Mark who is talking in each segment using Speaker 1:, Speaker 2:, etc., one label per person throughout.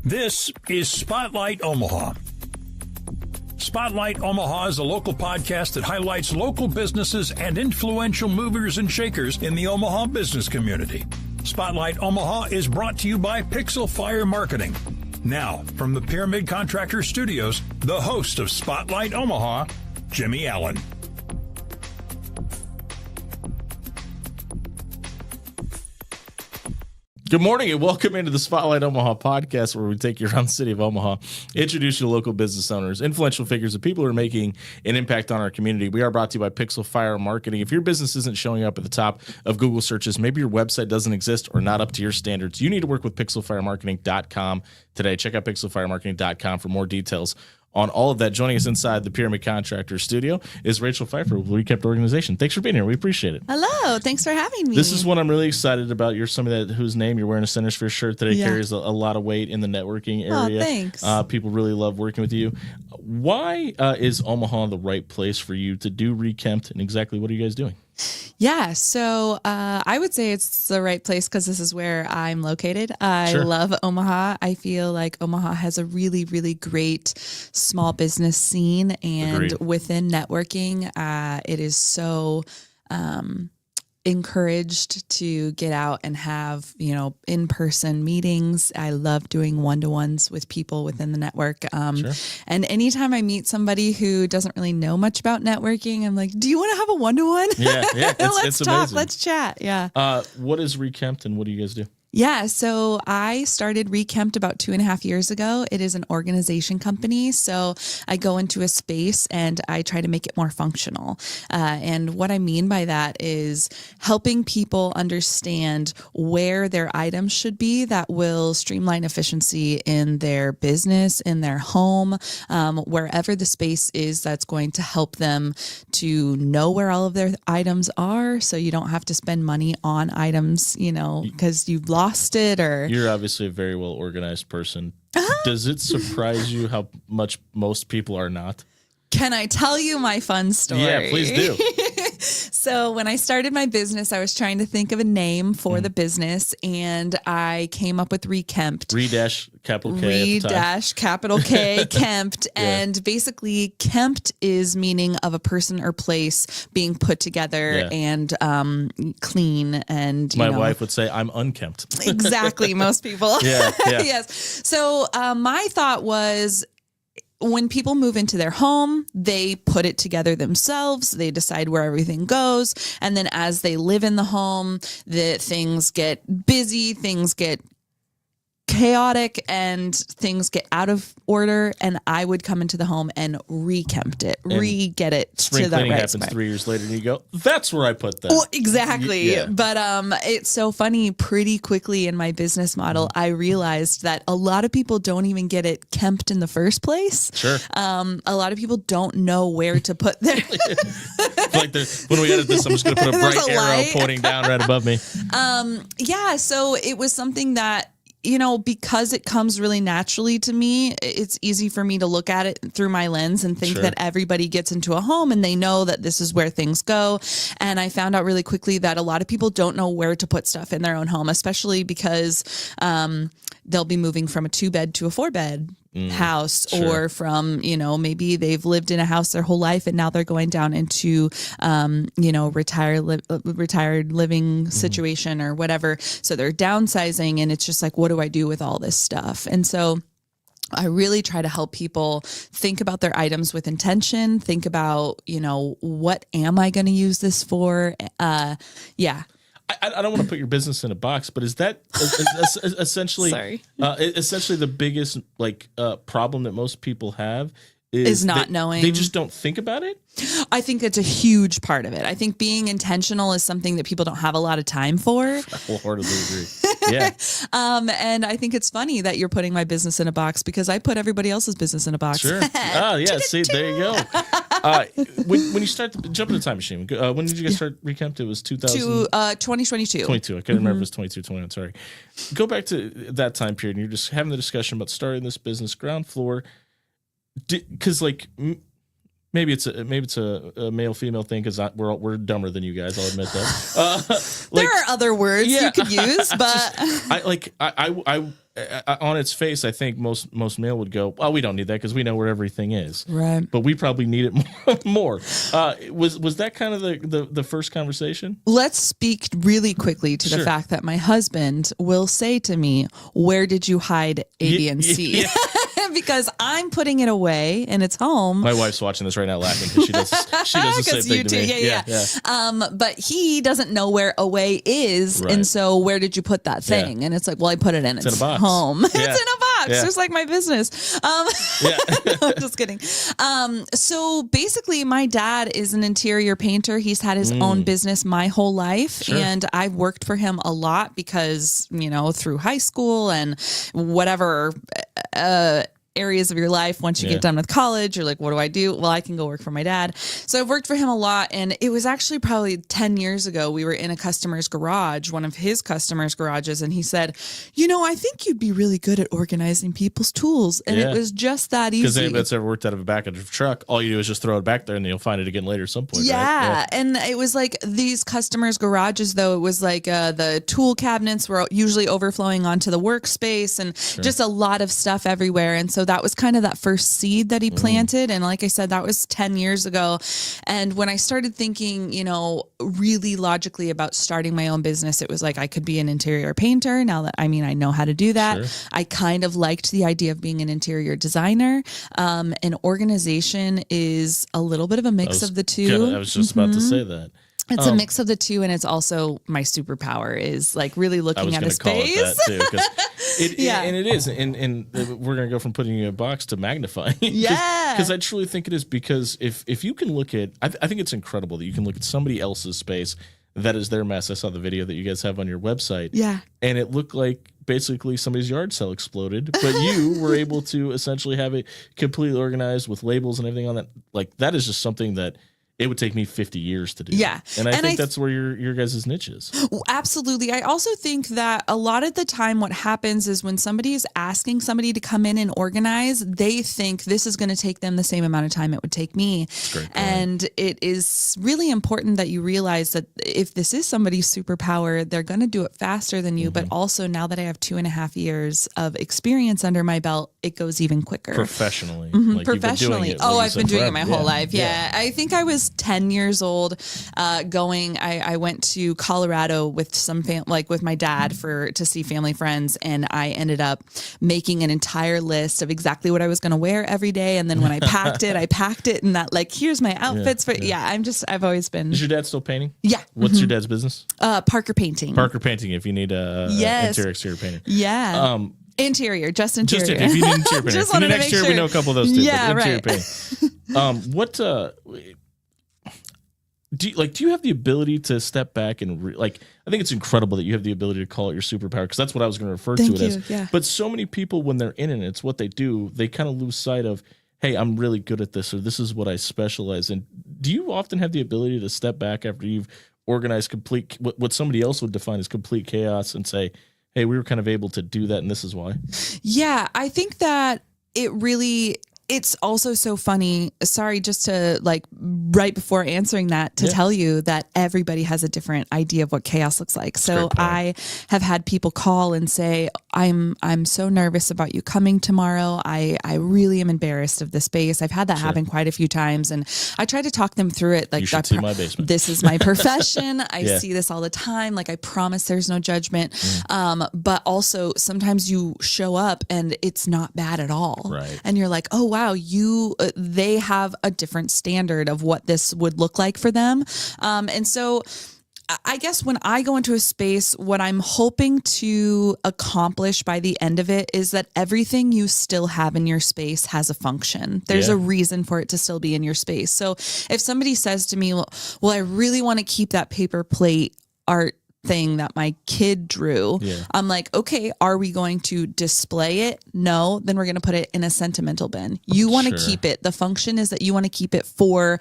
Speaker 1: This is Spotlight Omaha. Spotlight Omaha is a local podcast that highlights local businesses and influential movers and shakers in the Omaha business community. Spotlight Omaha is brought to you by Pixel Fire Marketing. Now, from the Pyramid Contractor Studios, the host of Spotlight Omaha, Jimmy Allen.
Speaker 2: Good morning and welcome into the Spotlight Omaha podcast, where we take you around the city of Omaha, introduce you to local business owners, influential figures, and people who are making an impact on our community. We are brought to you by Pixel Fire Marketing. If your business isn't showing up at the top of Google searches, maybe your website doesn't exist or not up to your standards, you need to work with pixelfiremarketing.com today. Check out pixelfiremarketing.com for more details on all of that. Joining us inside the Pyramid Contractor Studio is Rachelle Pfeifer with Rekempt Organization. Thanks for being here. We appreciate it.
Speaker 3: Hello. Thanks for having me.
Speaker 2: This is what I'm really excited about. You're somebody whose name you're wearing a Centers for shirt today carries a lot of weight in the networking area.
Speaker 3: Oh, thanks.
Speaker 2: People really love working with you. Why is Omaha the right place for you to do Rekempt, and exactly what are you guys doing?
Speaker 3: Yeah, so I would say it's the right place because this is where I'm located. I love Omaha. I feel like Omaha has a really, really great small business scene, and within networking, it is so encouraged to get out and have, in-person meetings. I love doing one-to-ones with people within the network. And anytime I meet somebody who doesn't really know much about networking, I'm like, do you want to have a one-to-one?
Speaker 2: Yeah.
Speaker 3: Let's talk.
Speaker 2: Amazing.
Speaker 3: Let's chat. Yeah.
Speaker 2: What is Rekempt and what do you guys do?
Speaker 3: Yeah, so I started Rekempt about 2.5 years ago. It is an organization company. So I go into a space and I try to make it more functional. And what I mean by that is helping people understand where their items should be that will streamline efficiency in their business, in their home, wherever the space is that's going to help them to know where all of their items are. So you don't have to spend money on items, because you've lost it, or
Speaker 2: you're obviously a very well organized person. Does it surprise you how much most people are not?
Speaker 3: Can I tell you my fun story?
Speaker 2: Yeah, please do.
Speaker 3: So when I started my business, I was trying to think of a name for the business, and I came up with Rekempt.
Speaker 2: Capital
Speaker 3: K, Kempt. And basically, Kempt is meaning of a person or place being put together and clean. And
Speaker 2: my wife would say, I'm unkempt.
Speaker 3: Exactly. Most people.
Speaker 2: Yeah.
Speaker 3: Yes. So my thought was, when people move into their home, they put it together themselves. They decide where everything goes. And then as they live in the home, things get busy, things get chaotic, and things get out of order. And I would come into the home and Rekempt it, get it to the right
Speaker 2: happens
Speaker 3: spot.
Speaker 2: 3 years later, and you go, that's where I put that.
Speaker 3: Well, exactly. Yeah. But it's so funny. Pretty quickly in my business model, I realized that a lot of people don't even get it kempt in the first place.
Speaker 2: Sure.
Speaker 3: A lot of people don't know where to put their.
Speaker 2: Like when we edit this, I'm just going to put a bright arrow pointing down right above me.
Speaker 3: Yeah. So it was something that, because it comes really naturally to me, it's easy for me to look at it through my lens and think that everybody gets into a home and they know that this is where things go. And I found out really quickly that a lot of people don't know where to put stuff in their own home, especially because they'll be moving from a 2-bed to a 4-bed house, or from, maybe they've lived in a house their whole life and now they're going down into, retired living situation or whatever. So they're downsizing, and it's just like, what do I do with all this stuff? And so I really try to help people think about their items with intention, think about, what am I going to use this for?
Speaker 2: I don't want to put your business in a box, but is that essentially essentially the biggest problem that most people have is
Speaker 3: not knowing?
Speaker 2: They just don't think about it.
Speaker 3: I think it's a huge part of it. I think being intentional is something that people don't have a lot of time for.
Speaker 2: I wholeheartedly agree. Yeah.
Speaker 3: And I think it's funny that you're putting my business in a box, because I put everybody else's business in a box.
Speaker 2: Sure. Oh, yeah. See, there you go. When you start to jump in the time machine, when did you guys start Rekempt? It was
Speaker 3: 2022.
Speaker 2: 22. I couldn't remember if it was 22, 21. Sorry. Go back to that time period, and you're just having the discussion about starting this business, ground floor. Because Maybe it's a male female thing because we're dumber than you guys. I'll admit that.
Speaker 3: There are other words you could use, but
Speaker 2: I on its face, I think most male would go, well, we don't need that because we know where everything is.
Speaker 3: Right.
Speaker 2: But we probably need it more. Was that kind of the first conversation?
Speaker 3: Let's speak really quickly to the fact that my husband will say to me, where did you hide A, B, and C? Yeah. Because I'm putting it away and it's home.
Speaker 2: My wife's watching this right now laughing because she does the same thing to me.
Speaker 3: Yeah. But he doesn't know where away is. Right. And so where did you put that thing? Yeah. And it's like, well, I put it in. It's in a box. Home. Yeah. It's in a box. Yeah. Just like my business. No, I'm just kidding. So basically my dad is an interior painter. He's had his own business my whole life. Sure. And I've worked for him a lot because, through high school and whatever, areas of your life. Once you get done with college, you're like, what do I do? Well, I can go work for my dad. So I've worked for him a lot. And it was actually probably 10 years ago, we were in a customer's garage, one of his customers' garages. And he said, I think you'd be really good at organizing people's tools. And it was just that easy.
Speaker 2: Because anybody that's ever worked out of a back of a truck, all you do is just throw it back there and you'll find it again later at some point.
Speaker 3: Yeah.
Speaker 2: Right?
Speaker 3: And it was like these customers' garages, though, it was like the tool cabinets were usually overflowing onto the workspace and just a lot of stuff everywhere. And so that was kind of that first seed that he planted. And like I said, that was 10 years ago. And when I started thinking, really logically about starting my own business, it was like I could be an interior painter now that, I know how to do that. Sure. I kind of liked the idea of being an interior designer. An organization is a little bit of a mix of the two.
Speaker 2: I was just about to say that.
Speaker 3: It's a mix of the two, and it's also my superpower is like really looking at a space.
Speaker 2: Call it that too, and it is, and we're gonna go from putting you in a box to magnifying. Because I truly think it is. Because if you can look at, I think it's incredible that you can look at somebody else's space that is their mess. I saw the video that you guys have on your website. Yeah, and it looked like basically somebody's yard sale exploded, but you were able to essentially have it completely organized with labels and everything on that. Like that is just something that it would take me 50 years to do. Yeah. And I think that's where your guys' niche is.
Speaker 3: Absolutely. I also think that a lot of the time what happens is when somebody is asking somebody to come in and organize, they think this is going to take them the same amount of time it would take me. And it is really important that you realize that if this is somebody's superpower, they're going to do it faster than you. But also now that I have 2.5 years of experience under my belt, it goes even quicker.
Speaker 2: Professionally.
Speaker 3: Like Professionally. I've been doing it my whole life. Yeah. I think I was 10 years old I went to Colorado with some with my dad to see family friends, and I ended up making an entire list of exactly what I was going to wear every day, and then when I packed it and that here's my outfits I've always been.
Speaker 2: Is your dad still painting?
Speaker 3: Yeah.
Speaker 2: What's your dad's business?
Speaker 3: Parker Painting if
Speaker 2: you need a interior exterior painting.
Speaker 3: Interior, just interior.
Speaker 2: If you need interior painting. For next year, we know a couple of those too.
Speaker 3: Yeah,
Speaker 2: interior painting. What do you have the ability to step back and I think it's incredible that you have the ability to call it your superpower, because that's what I was going to refer to it as. Yeah. But so many people, when they're in it, it's what they do. They kind of lose sight of, hey, I'm really good at this, or this is what I specialize in. Do you often have the ability to step back after you've organized complete what somebody else would define as complete chaos and say, hey, we were kind of able to do that, and this is why? Yeah,
Speaker 3: I think that it's also so funny. Sorry, just to right before answering that, to tell you that everybody has a different idea of what chaos looks like. So I have had people call and say, I'm so nervous about you coming tomorrow. I really am embarrassed of the space. I've had that happen quite a few times, and I try to talk them through it.
Speaker 2: You should see my basement.
Speaker 3: This is my profession. I see this all the time. I promise there's no judgment. But also sometimes you show up and it's not bad at all. Right. And you're like, oh, wow, they have a different standard of what this would look like for them. And so I guess when I go into a space, what I'm hoping to accomplish by the end of it is that everything you still have in your space has a function. There's a reason for it to still be in your space. So if somebody says to me, well, I really want to keep that paper plate art thing that my kid drew. I'm like, okay, are we going to display it? No, then we're going to put it in a sentimental bin. You want to keep it. The function is that you want to keep it for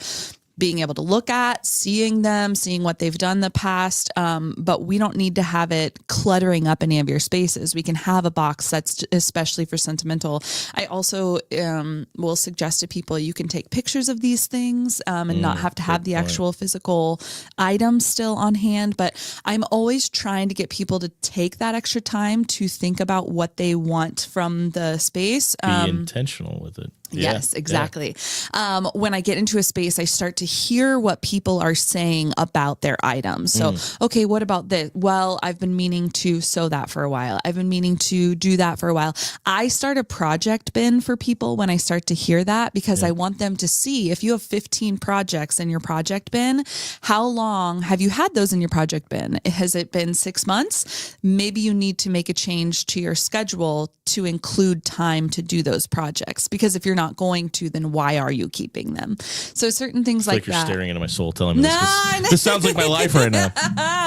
Speaker 3: being able to look at, seeing them, seeing what they've done in the past. But we don't need to have it cluttering up any of your spaces. We can have a box that's especially for sentimental. I also will suggest to people you can take pictures of these things and not have to have the actual physical items still on hand. But I'm always trying to get people to take that extra time to think about what they want from the space.
Speaker 2: Be intentional with it.
Speaker 3: Yes, exactly. Yeah. When I get into a space, I start to hear what people are saying about their items. So, okay, what about this? Well, I've been meaning to sew that for a while. I've been meaning to do that for a while. I start a project bin for people when I start to hear that, because I want them to see, if you have 15 projects in your project bin, how long have you had those in your project bin? Has it been 6 months? Maybe you need to make a change to your schedule to include time to do those projects, because if you're not going to, then why are you keeping them? So certain things like
Speaker 2: you're
Speaker 3: that.
Speaker 2: staring into my soul, telling me this sounds like my life right now.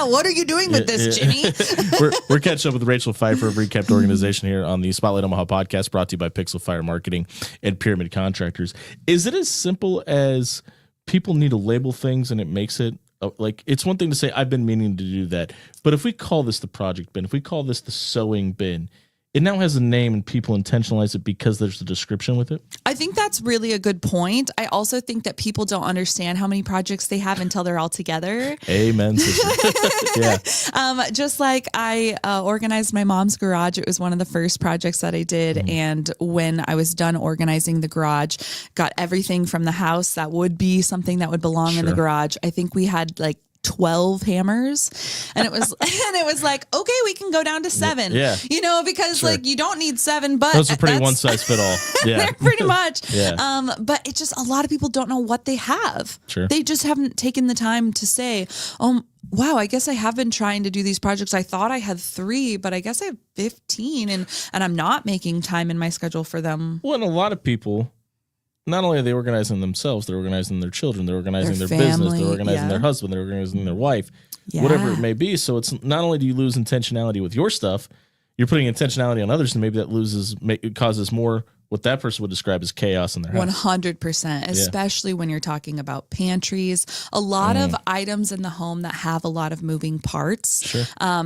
Speaker 3: What are you doing with this, Jimmy?
Speaker 2: we're catching up with Rachelle Pfeifer of Rekempt Organization here on the Spotlight Omaha podcast, brought to you by Pixel Fire Marketing and Pyramid Contractors. Is it as simple as people need to label things and it makes it like, it's one thing to say, I've been meaning to do that, but if we call this the project bin, if we call this the sewing bin, it now has a name and people intentionalize it because there's a description with it?
Speaker 3: I think that's really a good point. I also think that people don't understand how many projects they have until they're all together.
Speaker 2: Amen, sister. Yeah.
Speaker 3: Just like I organized my mom's garage. It was one of the first projects that I did. And when I was done organizing the garage, got everything from the house that would be something that would belong in the garage. I think we had like 12 hammers, and it was like, okay, we can go down to 7.
Speaker 2: Yeah.
Speaker 3: Because like you don't need 7, but
Speaker 2: those are pretty one size fit all. Yeah.
Speaker 3: They're pretty much.
Speaker 2: Yeah.
Speaker 3: But it's just a lot of people don't know what they have.
Speaker 2: Sure.
Speaker 3: They just haven't taken the time to say, wow, I guess I have been trying to do these projects. I thought I had 3, but I guess I have 15, and I'm not making time in my schedule for them.
Speaker 2: Well, and a lot of people, not only are they organizing themselves, they're organizing their children, they're organizing their
Speaker 3: family,
Speaker 2: business, they're organizing their husband, they're organizing their wife, whatever it may be. So it's not only do you lose intentionality with your stuff, you're putting intentionality on others, and maybe that causes more what that person would describe as chaos in their house.
Speaker 3: 100%, especially when you're talking about pantries, a lot of items in the home that have a lot of moving parts.
Speaker 2: Sure.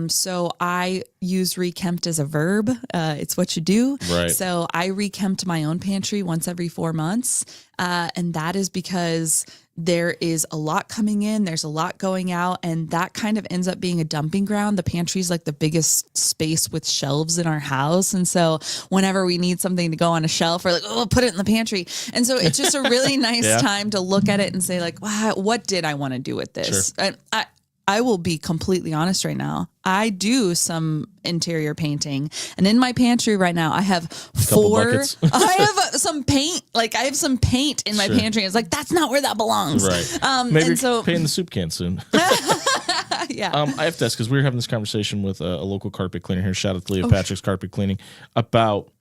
Speaker 3: So I use rekempt as a verb. It's what you do.
Speaker 2: Right.
Speaker 3: So I rekempt my own pantry once every 4 months. And that is because there is a lot coming in, there's a lot going out, and that kind of ends up being a dumping ground. The pantry is like the biggest space with shelves in our house. And so whenever we need something to go on a shelf, we're like, oh, put it in the pantry. And so it's just a really nice time to look at it and say like, wow, what did I want to do with this?
Speaker 2: Sure.
Speaker 3: And I will be completely honest right now. I do some interior painting, and in my pantry right now, I have 4. I have some paint. Like I have some paint in my pantry. It's like, that's not where that belongs.
Speaker 2: Right. Maybe and so painting the soup can soon.
Speaker 3: Yeah.
Speaker 2: I have to ask, because we were having this conversation with a local carpet cleaner here. Shout out to Leah Patrick's Carpet Cleaning, about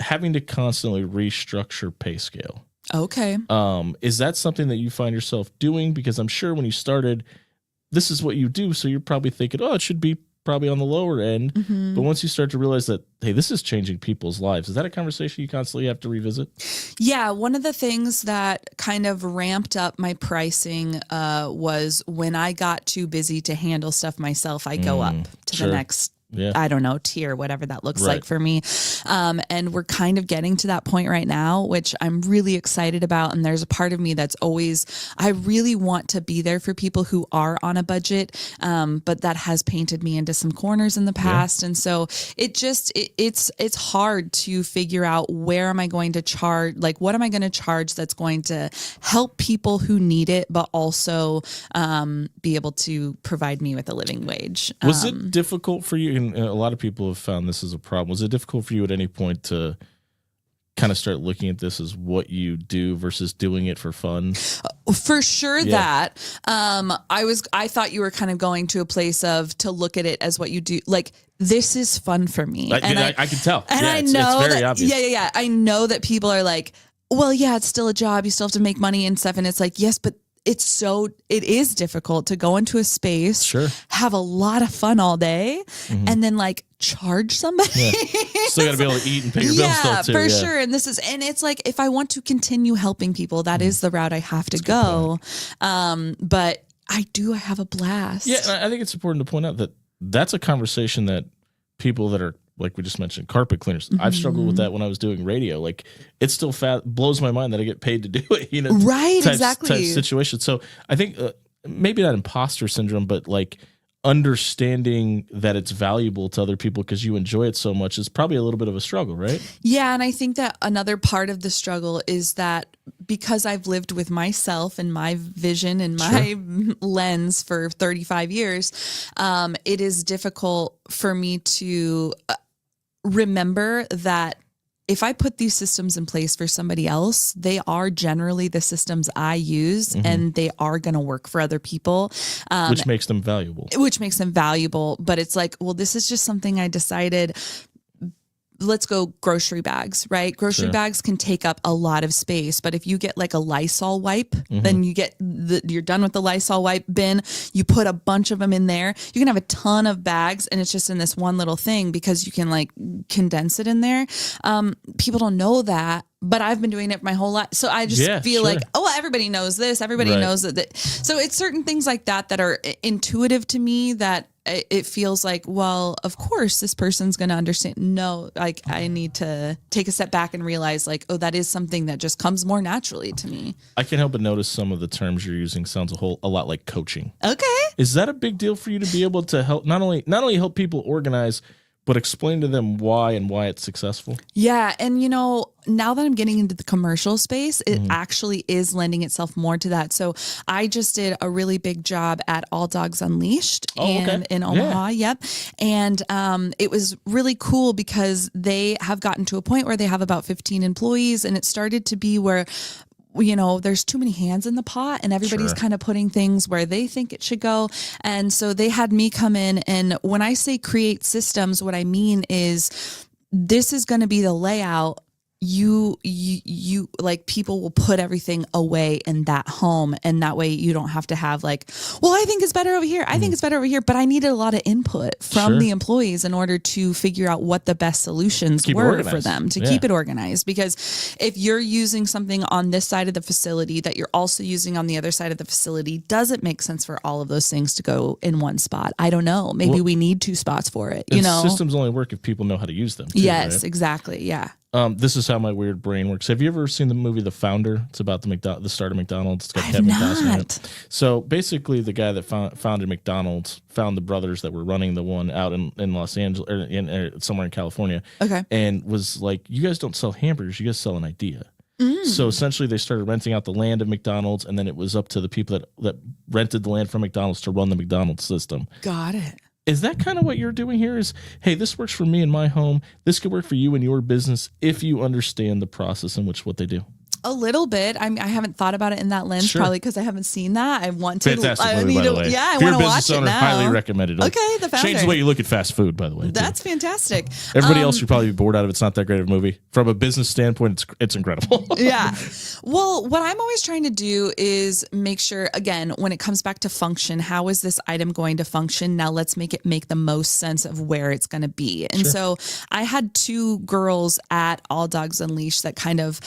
Speaker 2: having to constantly restructure pay scale.
Speaker 3: Okay.
Speaker 2: Is that something that you find yourself doing? Because I'm sure when you started, this is what you do. So you're probably thinking, it should be probably on the lower end. Mm-hmm. But once you start to realize that, hey, this is changing people's lives, is that a conversation you constantly have to revisit?
Speaker 3: Yeah. One of the things that kind of ramped up my pricing was when I got too busy to handle stuff myself, I go up to the next I don't know, tier, whatever that looks like for me. And we're kind of getting to that point right now, which I'm really excited about. And there's a part of me that's always, I really want to be there for people who are on a budget. But that has painted me into some corners in the past. And so it's hard to figure out, where am I going to charge? Like, what am I going to charge that's going to help people who need it, but also be able to provide me with a living wage?
Speaker 2: Was it difficult for you? And a lot of people have found this as a problem. Was it difficult for you at any point to kind of start looking at this as what you do versus doing it for fun?
Speaker 3: For sure that. I thought you were kind of going to a place of to look at it as what you do. Like, this is fun for me.
Speaker 2: I can tell.
Speaker 3: And I know it's very obvious. Yeah. I know that people are like, well, yeah, it's still a job. You still have to make money and stuff. And it's like, yes, but it is difficult to go into a space,
Speaker 2: Sure.
Speaker 3: have a lot of fun all day, and then like charge somebody.
Speaker 2: Yeah. Still got to be able to eat and pay your bills still too.
Speaker 3: For sure. And it's like, if I want to continue helping people, that is the route I have to go. But I have a blast. Yeah.
Speaker 2: And I think it's important to point out that that's a conversation that people that are, like we just mentioned, carpet cleaners. I've struggled with that when I was doing radio. Like, it still blows my mind that I get paid to do it, you know?
Speaker 3: Right,
Speaker 2: type situation. So I think maybe not imposter syndrome, but like understanding that it's valuable to other people because you enjoy it so much is probably a little bit of a struggle, right?
Speaker 3: Yeah. And I think that another part of the struggle is that because I've lived with myself and my vision and my lens for 35 years, it is difficult for me to remember that if I put these systems in place for somebody else, they are generally the systems I use and they are going to work for other people.
Speaker 2: Which makes them valuable.
Speaker 3: But it's like, well, this is just something I decided. Let's go grocery bags, right? Grocery bags can take up a lot of space, but if you get like a Lysol wipe, then you're done with the Lysol wipe bin. You put a bunch of them in there. You can have a ton of bags and it's just in this one little thing because you can like condense it in there. People don't know that, but I've been doing it my whole life. So I just feel like, oh, well, everybody knows this. Everybody knows that. So it's certain things like that are intuitive to me that it feels like, well, of course this person's going to understand. No, like I need to take a step back and realize like, oh, that is something that just comes more naturally to me.
Speaker 2: I can't help but notice some of the terms you're using sounds a lot like coaching.
Speaker 3: Okay.
Speaker 2: Is that a big deal for you to be able to help not only help people organize, but explain to them why it's successful?
Speaker 3: Yeah. And, now that I'm getting into the commercial space, it actually is lending itself more to that. So I just did a really big job at All Dogs Unleashed in Omaha. Yep. And it was really cool because they have gotten to a point where they have about 15 employees, and it started to be where there's too many hands in the pot and everybody's kind of putting things where they think it should go. And so they had me come in, and when I say create systems, what I mean is this is going to be the layout. You like, people will put everything away in that home, and that way you don't have to have like, well, I think it's better over here. I think it's better over here, but I needed a lot of input from the employees in order to figure out what the best solutions were for them to keep it organized. Because if you're using something on this side of the facility that you're also using on the other side of the facility, does it make sense for all of those things to go in one spot? I don't know. Maybe we need two spots for it.
Speaker 2: Systems only work if people know how to use them. Too,
Speaker 3: yes,
Speaker 2: right?
Speaker 3: Exactly. Yeah.
Speaker 2: This is how my weird brain works. Have you ever seen the movie The Founder? It's about the start of McDonald's. It's got Kevin Costner in it. So basically, the guy that founded McDonald's found the brothers that were running the one out in Los Angeles, or somewhere in California.
Speaker 3: Okay.
Speaker 2: And was like, you guys don't sell hamburgers, you guys sell an idea. So essentially, they started renting out the land of McDonald's, and then it was up to the people that rented the land from McDonald's to run the McDonald's system.
Speaker 3: Got it.
Speaker 2: Is that kind of what you're doing here? Is, hey, this works for me in my home. This could work for you in your business if you understand the process in which what they do.
Speaker 3: A little bit. I haven't thought about it in that lens, probably because I haven't seen that. I want to.
Speaker 2: Fantastic movie, by the way.
Speaker 3: Yeah, I want to watch it now.
Speaker 2: Highly recommended.
Speaker 3: Okay, The Founder.
Speaker 2: Change the way you look at fast food, by the way.
Speaker 3: That's fantastic.
Speaker 2: Everybody else should probably be bored out of it. It's not that great of a movie. From a business standpoint, it's incredible.
Speaker 3: Yeah. Well, what I'm always trying to do is make sure, again, when it comes back to function, how is this item going to function? Now let's make the most sense of where it's going to be. And so I had two girls at All Dogs Unleashed that kind of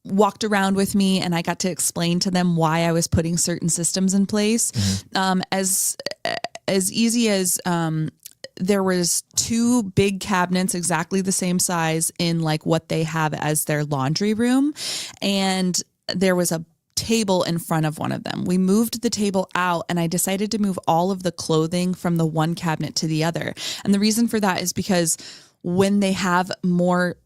Speaker 3: walked around with me, and I got to explain to them why I was putting certain systems in place. As easy as there was two big cabinets exactly the same size in like what they have as their laundry room, and there was a table in front of one of them. We moved the table out, and I decided to move all of the clothing from the one cabinet to the other. And the reason for that is because when they have more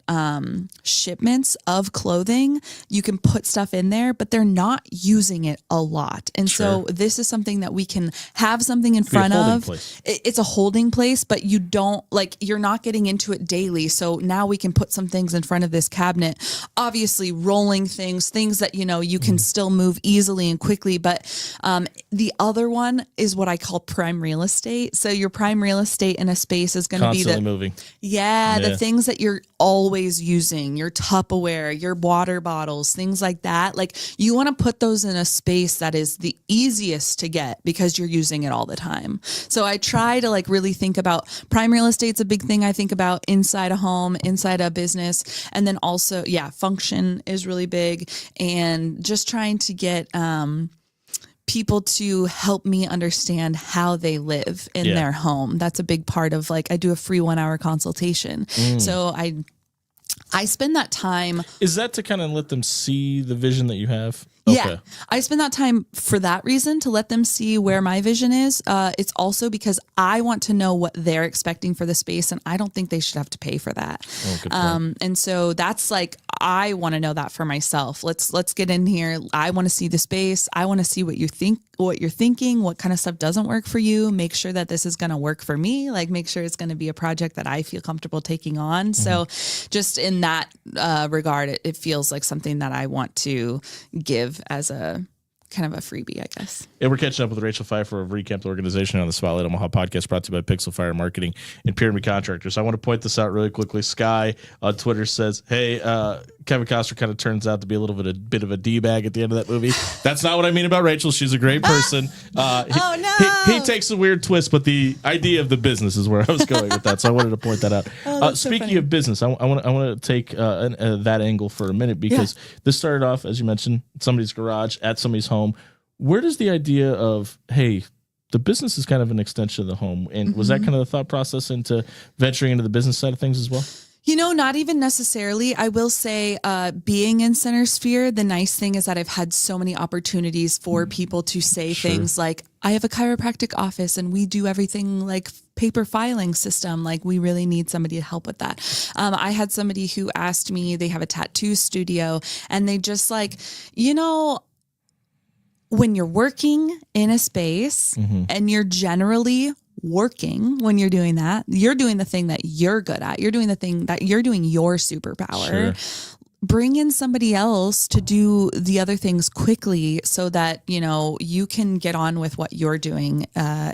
Speaker 3: shipments of clothing, you can put stuff in there, but they're not using it a lot. And so this is something that we can have something in front of. It's a holding place, but you're not getting into it daily. So now we can put some things in front of this cabinet, obviously rolling things that, you can still move easily and quickly. But the other one is what I call prime real estate. So your prime real estate in a space is going to be
Speaker 2: constantly moving.
Speaker 3: Yeah, the things that you're always always using, your Tupperware, your water bottles, things like that. Like you want to put those in a space that is the easiest to get because you're using it all the time. So I try to like really think about prime real estate's a big thing I think about inside a home, inside a business. And then also, function is really big, and just trying to get, people to help me understand how they live in their home. That's a big part of like, I do a free 1 hour consultation. So I spend that time.
Speaker 2: Is that to kind of let them see the vision that you have?
Speaker 3: Yeah, I spend that time for that reason, to let them see where my vision is. It's also because I want to know what they're expecting for the space, and I don't think they should have to pay for that. And so that's like, I want to know that for myself. Let's get in here. I want to see the space. I want to see what you think, what you're thinking, what kind of stuff doesn't work for you. Make sure that this is going to work for me. Like make sure it's going to be a project that I feel comfortable taking on. So just in that regard, it feels like something that I want to give as a kind of a freebie, I guess.
Speaker 2: And we're catching up with Rachelle Pfeifer of Rekempt Organization on the Spotlight Omaha podcast, brought to you by Pixel Fire Marketing and Pyramid Contractors. I want to point this out really quickly. Sky on Twitter says, hey, Kevin Costner kind of turns out to be a little bit of a D-bag at the end of that movie. That's not what I mean about Rachel. She's a great person. He takes a weird twist, but the idea of the business is where I was going with that. So I wanted to point that out. Speaking of business, I want to take that angle for a minute, because this started off, as you mentioned, somebody's garage at somebody's home. Where does the idea of, hey, the business is kind of an extension of the home, and was that kind of the thought process into venturing into the business side of things as well?
Speaker 3: You know, not even necessarily. I will say, being in Center Sphere, the nice thing is that I've had so many opportunities for people to say things like, I have a chiropractic office and we do everything like paper filing system. Like we really need somebody to help with that. I had somebody who asked me, they have a tattoo studio, and they just like, when you're working in a space and you're generally working, when you're doing that, you're doing the thing that you're good at. You're doing the thing that you're doing your superpower. Bring in somebody else to do the other things quickly so that, you can get on with what you're doing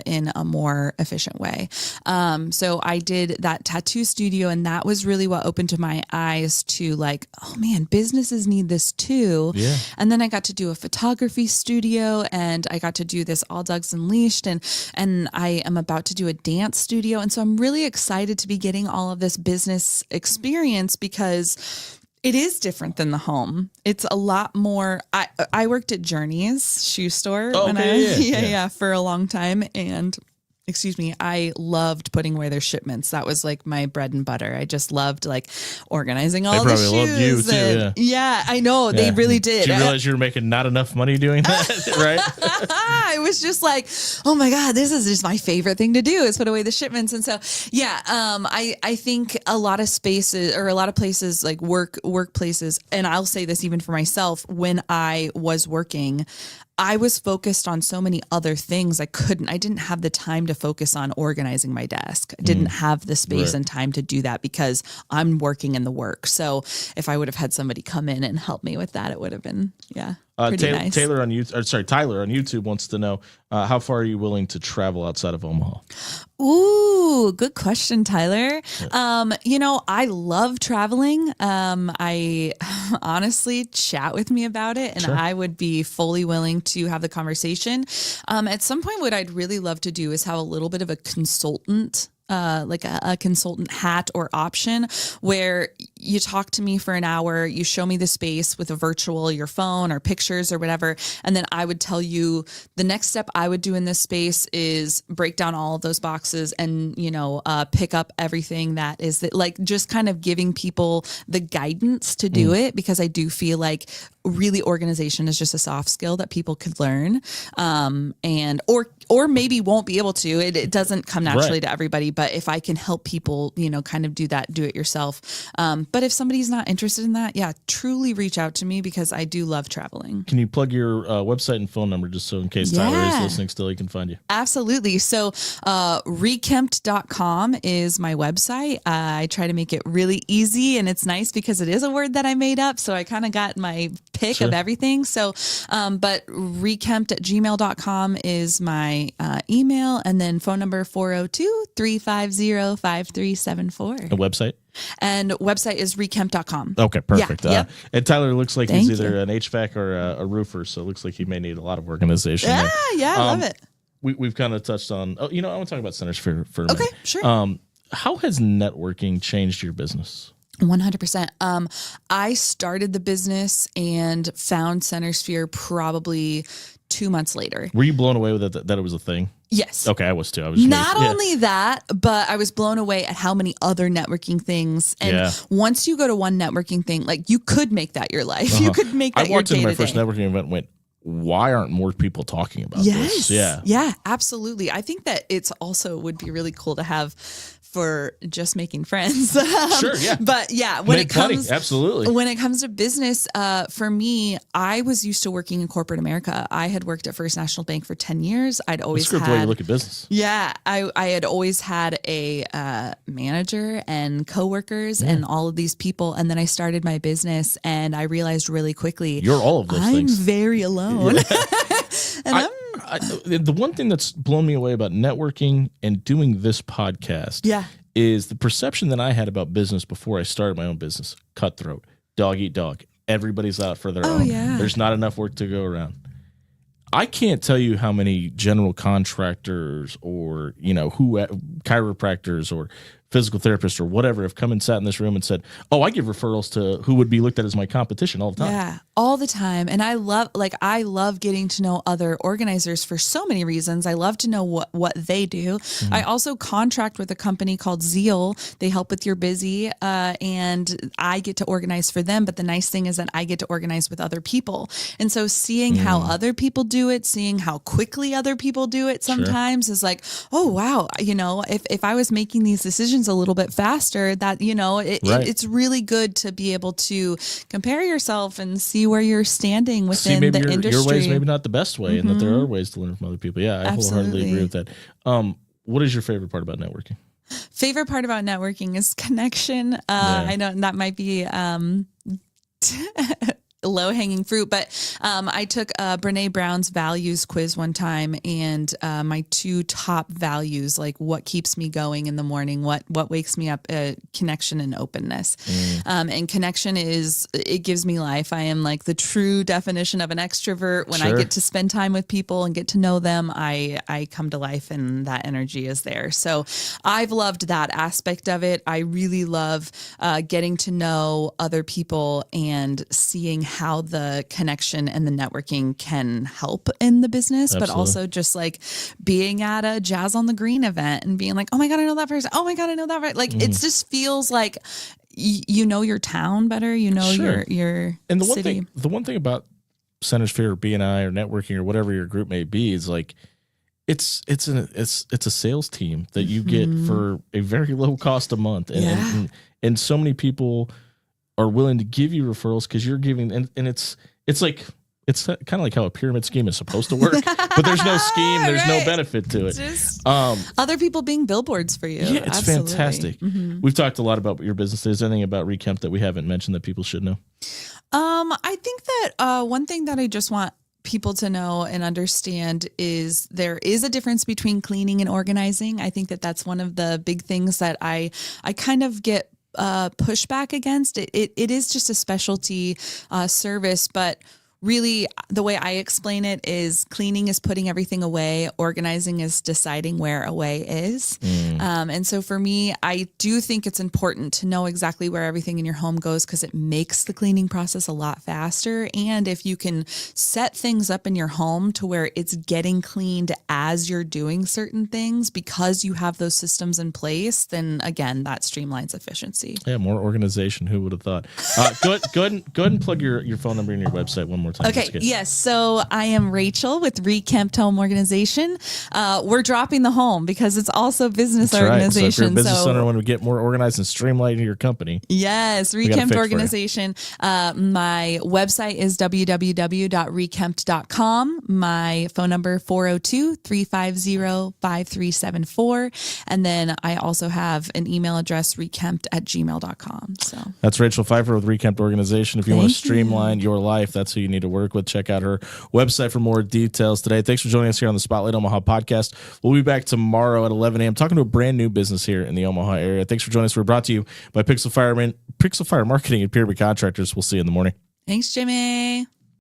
Speaker 3: in a more efficient way. So I did that tattoo studio, and that was really what opened my eyes to like, oh man, businesses need this too. Yeah. And then I got to do a photography studio, and I got to do this All Dogs Unleashed, and I am about to do a dance studio. And so I'm really excited to be getting all of this business experience, because it is different than the home. It's a lot more. I worked at Journey's shoe store for a long time, and I loved putting away their shipments. That was like my bread and butter. I just loved like organizing all the shoes. They probably loved you too. Yeah, I know. They really did.
Speaker 2: Did you realize you were making not enough money doing that, right?
Speaker 3: I was just like, oh my God, this is just my favorite thing to do, is put away the shipments. And so, I think a lot of spaces, or a lot of places, like workplaces, and I'll say this even for myself, when I was working, I was focused on so many other things. I didn't have the time to focus on organizing my desk. I didn't have the space and time to do that because I'm working in the work. So if I would have had somebody come in and help me with that, it would have been, pretty nice.
Speaker 2: Tyler on YouTube wants to know, how far are you willing to travel outside of Omaha?
Speaker 3: Ooh, good question, Tyler. Yeah. I love traveling. I honestly, chat with me about it, and I would be fully willing to have the conversation. At some point, what I'd really love to do is have a little bit of a consultant, like a consultant hat or option, where you talk to me for an hour, you show me the space with your phone or pictures or whatever. And then I would tell you the next step I would do in this space is break down all of those boxes and, pick up everything that is like, just kind of giving people the guidance to do it, because I do feel like really organization is just a soft skill that people could learn. Or maybe won't be able to, it doesn't come naturally to everybody, but if I can help people, kind of do that, do it yourself. But if somebody's not interested in that, truly reach out to me, because I do love traveling.
Speaker 2: Can you plug your website and phone number, just so in case Tyler is listening still, he can find you?
Speaker 3: Absolutely. So rekempt.com is my website. I try to make it really easy, and it's nice because it is a word that I made up. So I kind of got my pick of everything. So, but rekempt@gmail.com is my email, and then phone number 402-350-5374.
Speaker 2: A website?
Speaker 3: And website is rekempt.com.
Speaker 2: Okay, perfect.
Speaker 3: Yeah,
Speaker 2: And Tyler looks like he's either
Speaker 3: you.
Speaker 2: an HVAC or a roofer, so it looks like he may need a lot of organization.
Speaker 3: Yeah, I love it.
Speaker 2: We've kind of touched on, I want to talk about Centers for a minute.
Speaker 3: Okay, sure.
Speaker 2: How has networking changed your business?
Speaker 3: 100%. I started the business and found Centersphere probably 2 months later.
Speaker 2: Were you blown away with it that it was a thing?
Speaker 3: Yes.
Speaker 2: Okay, I was too. I was
Speaker 3: not only that, but I was blown away at how many other networking things. And once you go to one networking thing, like you could make that your life. You could make that your day-to-day.
Speaker 2: I walked into my first networking event and went, why aren't more people talking about this?
Speaker 3: Yeah, absolutely. I think that it's also would be really cool to have for just making friends.
Speaker 2: Sure, yeah.
Speaker 3: But yeah, when it comes to business, for me, I was used to working in corporate America. I had worked at First National Bank for 10 years. I'd always
Speaker 2: had the way you look at business.
Speaker 3: Yeah, I had always had a manager and coworkers and all of these people, and then I started my business, and I realized really quickly
Speaker 2: you're all of those things.
Speaker 3: I'm very alone. And
Speaker 2: the one thing that's blown me away about networking and doing this podcast is the perception that I had about business before I started my own business. Cutthroat, dog eat dog. Everybody's out for their own.
Speaker 3: Yeah.
Speaker 2: There's not enough work to go around. I can't tell you how many general contractors or, chiropractors or physical therapists or whatever have come and sat in this room and said, oh, I give referrals to who would be looked at as my competition all the time.
Speaker 3: Yeah, all the time. And I love getting to know other organizers for so many reasons. I love to know what they do. Mm-hmm. I also contract with a company called Zeal. They help with your busy, and I get to organize for them. But the nice thing is that I get to organize with other people. And so seeing how other people do it, seeing how quickly other people do it sometimes is like, oh, wow. If I was making these decisions a little bit faster, that, it's really good to be able to compare yourself and see where you're standing within the industry.
Speaker 2: Your way is maybe not the best way, and that there are ways to learn from other people. Yeah, I wholeheartedly agree with that. What is your favorite part about networking?
Speaker 3: Favorite part about networking is connection. I know that might be low-hanging fruit, but I took Brene Brown's values quiz one time, and my two top values, like what keeps me going in the morning, what wakes me up, connection and openness. And connection it gives me life. I am like the true definition of an extrovert. When I get to spend time with people and get to know them, I come to life, and that energy is there. So I've loved that aspect of it. I really love getting to know other people and seeing how the connection and the networking can help in the business. Absolutely. But also just like being at a Jazz on the Green event and being like, oh my God, I know that person. Oh my God, I know that person. Like, it just feels like you know your town better, your
Speaker 2: and the
Speaker 3: city.
Speaker 2: The one thing about Centersphere or BNI or networking or whatever your group may be is like, it's a sales team that you get for a very low cost a month. And so many people are willing to give you referrals because you're giving, and it's kind of like how a pyramid scheme is supposed to work, but there's no scheme, there's no benefit to it.
Speaker 3: Just other people being billboards for you.
Speaker 2: Yeah, it's Absolutely. Fantastic. We've talked a lot about your business. Is there anything about Rekempt that we haven't mentioned that people should know?
Speaker 3: I think that one thing that I just want people to know and understand is there is a difference between cleaning and organizing. I think that that's one of the big things that I kind of get pushback against. It is just a specialty service, but really the way I explain it is cleaning is putting everything away. Organizing is deciding where away is. And so for me, I do think it's important to know exactly where everything in your home goes because it makes the cleaning process a lot faster. And if you can set things up in your home to where it's getting cleaned as you're doing certain things because you have those systems in place, then again, that streamlines efficiency.
Speaker 2: Yeah, more organization. Who would have thought? Go ahead and plug your phone number and your website one more more time.
Speaker 3: Okay. Yes. So I am Rachel with Rekempt Organization. We're dropping the home because it's also business organization.
Speaker 2: So if you're a business owner, want to get more organized and streamlined in your company.
Speaker 3: Yes. Rekempt Organization. My website is www.rekempt.com. My phone number 402-350-5374. And then I also have an email address, rekempt@gmail.com. So
Speaker 2: that's Rachelle Pfeifer with Rekempt Organization. If you want to streamline your life, that's who you need to work with. Check out her website for more details today. Thanks for joining us here on the Spotlight Omaha podcast. We'll be back tomorrow at 11 a.m. talking to a brand new business here in the Omaha area. Thanks for joining us. We're brought to you by Pixel Fire Marketing and Pyramid Contractors. We'll see you in the morning.
Speaker 3: Thanks, Jimmy.